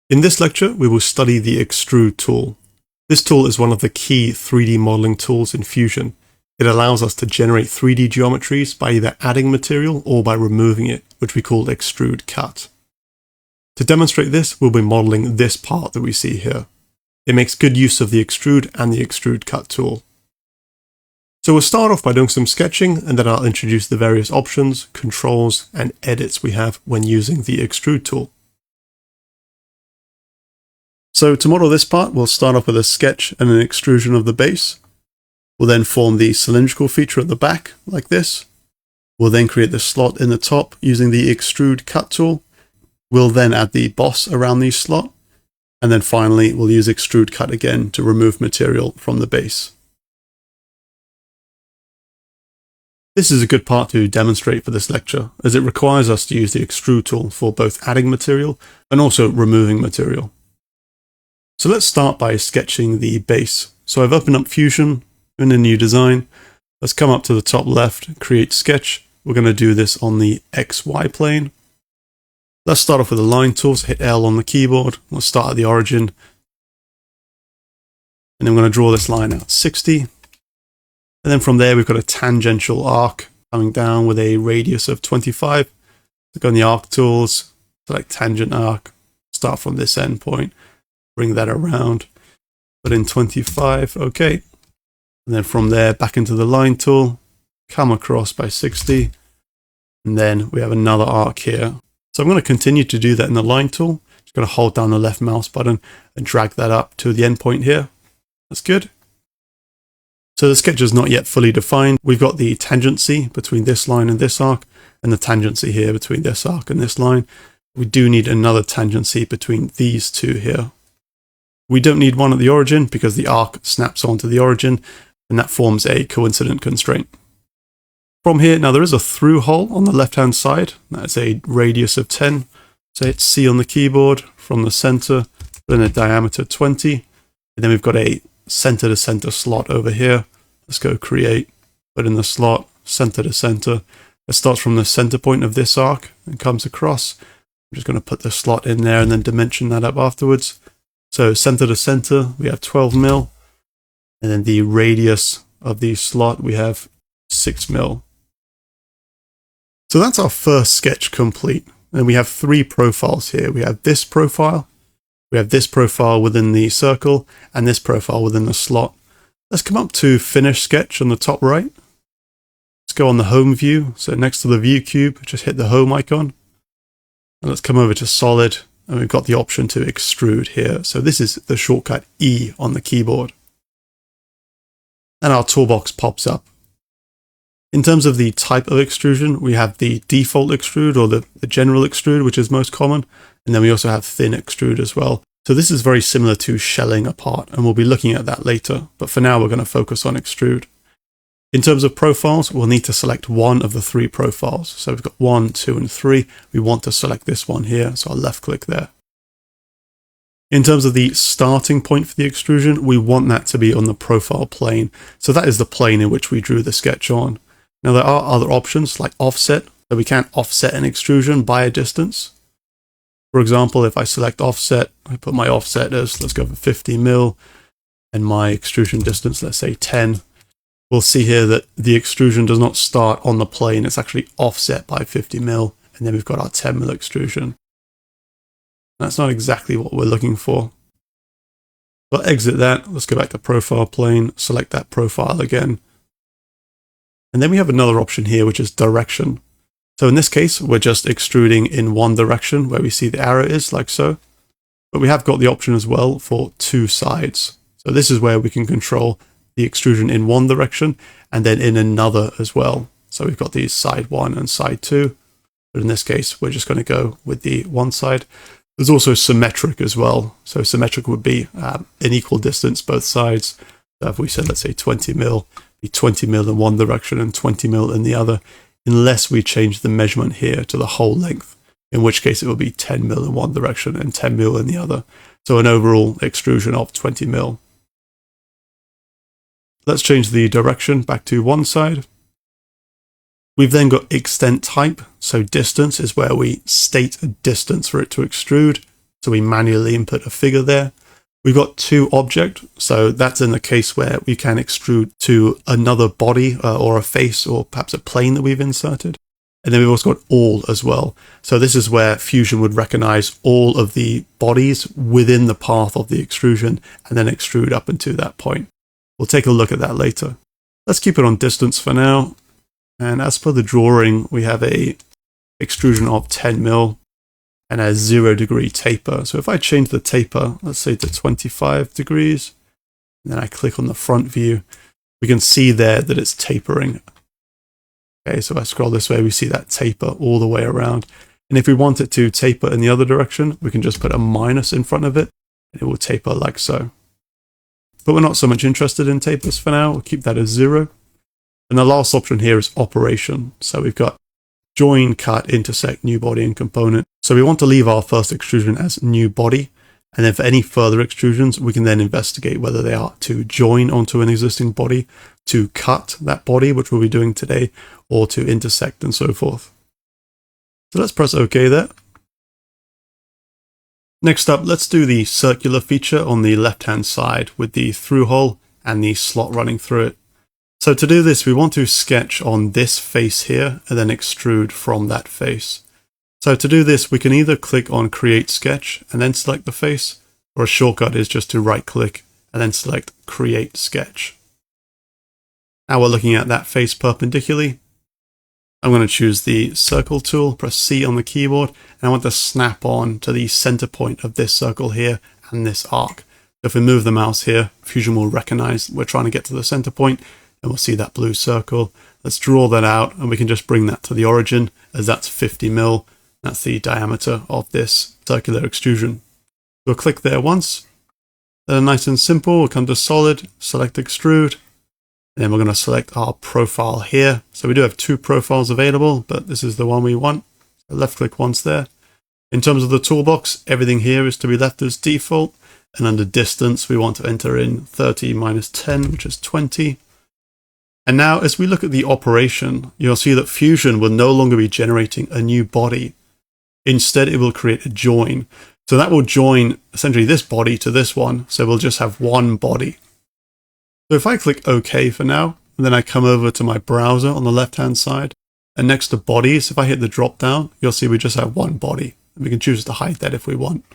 In this lecture, we will study the Extrude tool. This tool is one of the key 3D modeling tools in Fusion. It allows us to generate 3D geometries by either adding material or by removing it, which we call Extrude Cut. To demonstrate this, we'll be modeling this part that we see here. It makes good use of the Extrude and the Extrude Cut tool. So we'll start off by doing some sketching, and then I'll introduce the various options, controls, and edits we have when using the Extrude tool. So to model this part, we'll start off with a sketch and an extrusion of the base. We'll then form the cylindrical feature at the back, like this. We'll then create the slot in the top using the Extrude Cut tool. We'll then add the boss around the slot. And then finally, we'll use Extrude Cut again to remove material from the base. This is a good part to demonstrate for this lecture, as it requires us to use the Extrude tool for both adding material and also removing material. So let's start by sketching the base. So I've opened up Fusion in a new design. Let's come up to the top left, create sketch. We're going to do this on the XY plane. Let's start off with the line tool, so hit L on the keyboard. We'll start at the origin. And then we're going to draw this line out 60. And then from there, we've got a tangential arc coming down with a radius of 25. So go on the arc tools, select tangent arc, start from this endpoint. Bring that around, put in 25, okay. And then from there, back into the line tool, come across by 60. And then we have another arc here. So I'm going to continue to do that in the line tool. Just going to hold down the left mouse button and drag that up to the endpoint here. That's good. So the sketch is not yet fully defined. We've got the tangency between this line and this arc, and the tangency here between this arc and this line. We do need another tangency between these two here. We don't need one at the origin because the arc snaps onto the origin, and that forms a coincident constraint. From here, now there is a through hole on the left-hand side. That's a radius of 10. So hit C on the keyboard from the center, put in a diameter 20. And then we've got a center-to-center slot over here. Let's go create, put in the slot, center-to-center. It starts from the center point of this arc and comes across. I'm just going to put the slot in there and then dimension that up afterwards. So center to center, we have 12 mil. And then the radius of the slot, we have 6 mil. So that's our first sketch complete. And we have 3 profiles here. We have this profile, we have this profile within the circle, and this profile within the slot. Let's come up to Finish Sketch on the top right. Let's go on the Home view. So next to the view cube, just hit the Home icon. And let's come over to Solid. And we've got the option to extrude here. So this is the shortcut E on the keyboard. And our toolbox pops up. In terms of the type of extrusion, we have the default extrude or the general extrude, which is most common. And then we also have thin extrude as well. So this is very similar to shelling a part, and we'll be looking at that later. But for now, we're going to focus on extrude. In terms of profiles, we'll need to select one of the 3 profiles. So we've got 1, 2, and 3. We want to select this one here, so I'll left click there. In terms of the starting point for the extrusion, we want that to be on the profile plane. So that is the plane in which we drew the sketch on. Now there are other options like offset, so we can offset an extrusion by a distance. For example, if I select offset, I put my offset as, let's go for 50 mil, and my extrusion distance, let's say 10. We'll see here that the extrusion does not start on the plane. It's actually offset by 50 mil. And then we've got our 10 mil extrusion. That's not exactly what we're looking for. We'll exit that. Let's go back to profile plane, select that profile again. And then we have another option here, which is direction. So in this case, we're just extruding in one direction where we see the arrow is, like so. But we have got the option as well for 2 sides. So this is where we can control the extrusion in one direction and then in another as well. So we've got these side 1 and side 2, but in this case we're just going to go with the one side. There's also symmetric as well. So symmetric would be an equal distance both sides. So if we said, let's say 20 mil, be 20 mil in one direction and 20 mil in the other, unless we change the measurement here to the whole length, in which case it will be 10 mil in one direction and 10 mil in the other. So an overall extrusion of 20 mil. Let's change the direction back to one side. We've then got extent type. So distance is where we state a distance for it to extrude. So we manually input a figure there. We've got to object, so that's in the case where we can extrude to another body or a face or perhaps a plane that we've inserted. And then we've also got all as well. So this is where Fusion would recognize all of the bodies within the path of the extrusion and then extrude up into that point. We'll take a look at that later. Let's keep it on distance for now. And as per the drawing, we have a extrusion of 10 mil and a 0 degree taper. So if I change the taper, let's say to 25 degrees, and then I click on the front view, we can see there that it's tapering. Okay, so if I scroll this way, we see that taper all the way around. And if we want it to taper in the other direction, we can just put a minus in front of it, and it will taper like so. But we're not so much interested in tapers for now. We'll keep that as 0. And the last option here is operation. So we've got join, cut, intersect, new body, and component. So we want to leave our first extrusion as new body. And then for any further extrusions, we can then investigate whether they are to join onto an existing body, to cut that body, which we'll be doing today, or to intersect and so forth. So let's press OK there. Next up, let's do the circular feature on the left-hand side with the through hole and the slot running through it. So to do this, we want to sketch on this face here and then extrude from that face. So to do this, we can either click on Create Sketch and then select the face, or a shortcut is just to right-click and then select Create Sketch. Now we're looking at that face perpendicularly. I'm going to choose the Circle tool, press C on the keyboard, and I want to snap on to the center point of this circle here and this arc. If we move the mouse here, Fusion will recognize we're trying to get to the center point, and we'll see that blue circle. Let's draw that out, and we can just bring that to the origin, as that's 50 mil. That's the diameter of this circular extrusion. We'll click there once. Then nice and simple, we'll come to solid, select extrude, and then we're going to select our profile here. So we do have 2 profiles available, but this is the one we want. So left click once there. In terms of the toolbox, everything here is to be left as default, and under distance we want to enter in 30 minus 10, which is 20. And now as we look at the operation, you'll see that Fusion will no longer be generating a new body. Instead, it will create a join. So that will join essentially this body to this one. So we'll just have one body. So if I click OK for now, and then I come over to my browser on the left-hand side, and next to bodies, if I hit the drop down, you'll see we just have one body. And we can choose to hide that if we want.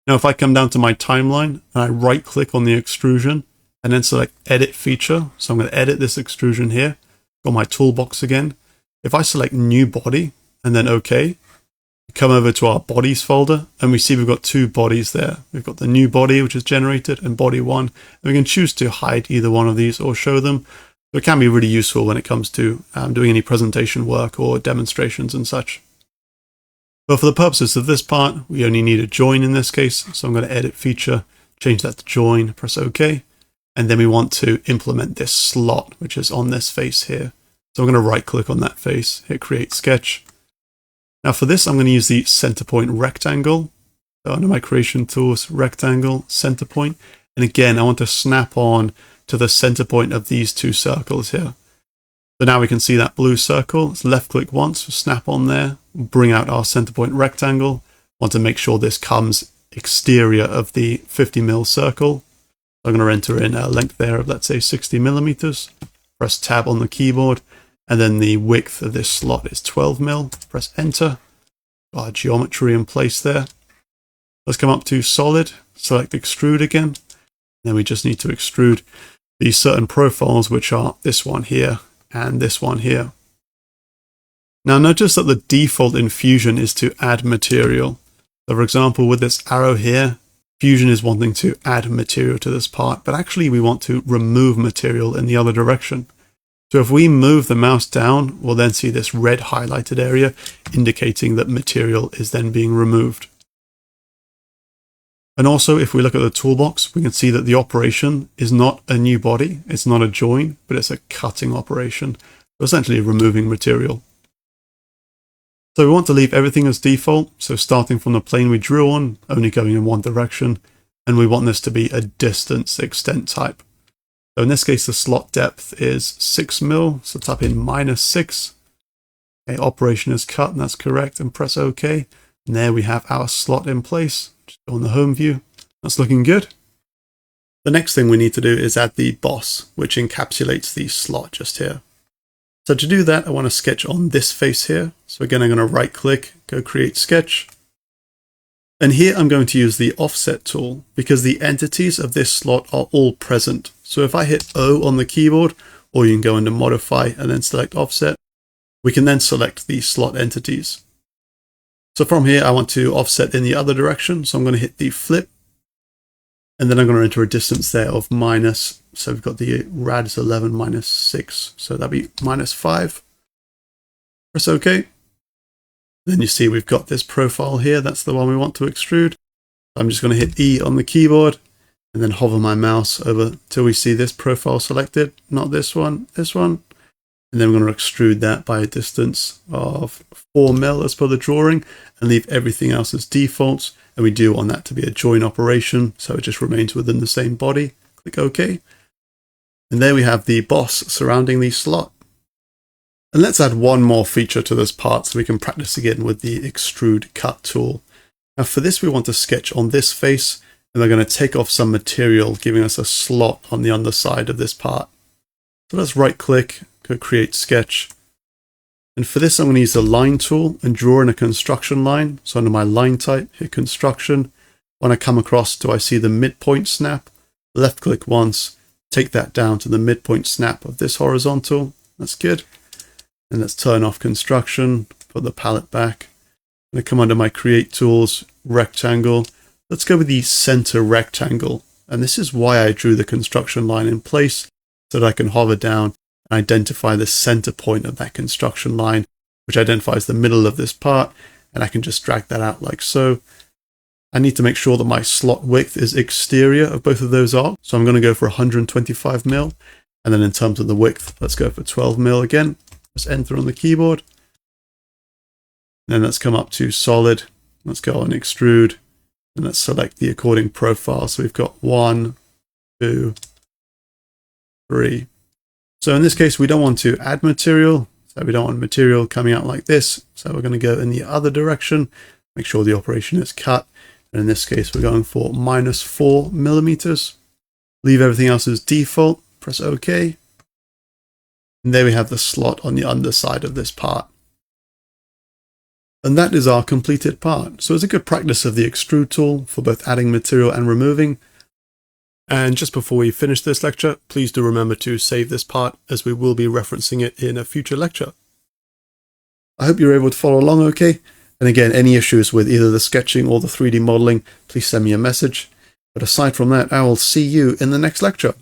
Now, if I come down to my timeline and I right click on the extrusion and then select edit feature. So I'm going to edit this extrusion here. Got my toolbox again. If I select new body and then OK, come over to our bodies folder and we see we've got 2 bodies there. We've got the new body, which is generated, and body 1. And we can choose to hide either one of these or show them. So it can be really useful when it comes to doing any presentation work or demonstrations and such. But for the purposes of this part, we only need a join in this case. So I'm going to edit feature, change that to join, press OK. And then we want to implement this slot, which is on this face here. So I'm going to right click on that face, hit create sketch. Now for this, I'm going to use the center point rectangle. So under my creation tools, rectangle, center point. And again, I want to snap on to the center point of these 2 circles here. So now we can see that blue circle. Let's left click once, snap on there, bring out our center point rectangle. Want to make sure this comes exterior of the 50 mil circle. So I'm going to enter in a length there of, let's say, 60 millimeters. Press tab on the keyboard. And then the width of this slot is 12 mil. Press enter. Got our geometry in place there. Let's come up to solid, select extrude again. Then we just need to extrude these certain profiles, which are this one here and this one here. Now notice that the default in Fusion is to add material. So for example, with this arrow here, Fusion is wanting to add material to this part, but actually we want to remove material in the other direction. So if we move the mouse down, we'll then see this red highlighted area indicating that material is then being removed. And also, if we look at the toolbox, we can see that the operation is not a new body, it's not a join, but it's a cutting operation, so essentially removing material. So we want to leave everything as default, so starting from the plane we drew on, only going in one direction, and we want this to be a distance extent type. So in this case, the slot depth is 6 mil, so type in -6. Okay, operation is cut, and that's correct, and press OK. And there we have our slot in place. Just go on the home view. That's looking good. The next thing we need to do is add the boss, which encapsulates the slot just here. So to do that, I want to sketch on this face here. So again, I'm going to right click, go create sketch. And here I'm going to use the offset tool because the entities of this slot are all present. So if I hit O on the keyboard, or you can go into modify and then select offset, we can then select the slot entities. So from here, I want to offset in the other direction. So I'm going to hit the flip, and then I'm going to enter a distance there of minus. So we've got the rad is 11 minus 6. So that'd be minus 5. Press OK. Then you see we've got this profile here. That's the one we want to extrude. I'm just going to hit E on the keyboard and then hover my mouse over till we see this profile selected. Not this one, this one. And then we're going to extrude that by a distance of 4 mil as per the drawing and leave everything else as defaults. And we do want that to be a join operation, so it just remains within the same body. Click OK. And there we have the boss surrounding the slot. And let's add one more feature to this part so we can practice again with the Extrude Cut tool. Now for this, we want to sketch on this face, and we're going to take off some material, giving us a slot on the underside of this part. So let's right click, go create sketch. And for this, I'm going to use the line tool and draw in a construction line. So under my line type, hit construction. When I come across, do I see the midpoint snap? Left click once, take that down to the midpoint snap of this horizontal. That's good. And let's turn off construction, put the palette back. I'm going to come under my create tools, rectangle. Let's go with the center rectangle. And this is why I drew the construction line in place, so that I can hover down and identify the center point of that construction line, which identifies the middle of this part. And I can just drag that out like so. I need to make sure that my slot width is exterior of both of those arcs. So I'm going to go for 125 mil. And then in terms of the width, let's go for 12 mil again. Press enter on the keyboard. Then let's come up to solid. Let's go on extrude. And let's select the according profile. So we've got 1, 2, 3. So in this case, we don't want to add material. So we don't want material coming out like this. So we're going to go in the other direction. Make sure the operation is cut. And in this case, we're going for -4 millimeters. Leave everything else as default. Press OK. And there we have the slot on the underside of this part. And that is our completed part. So it's a good practice of the extrude tool for both adding material and removing. And just before we finish this lecture, please do remember to save this part, as we will be referencing it in a future lecture. I hope you're able to follow along okay. And again, any issues with either the sketching or the 3D modeling, please send me a message. But aside from that, I will see you in the next lecture.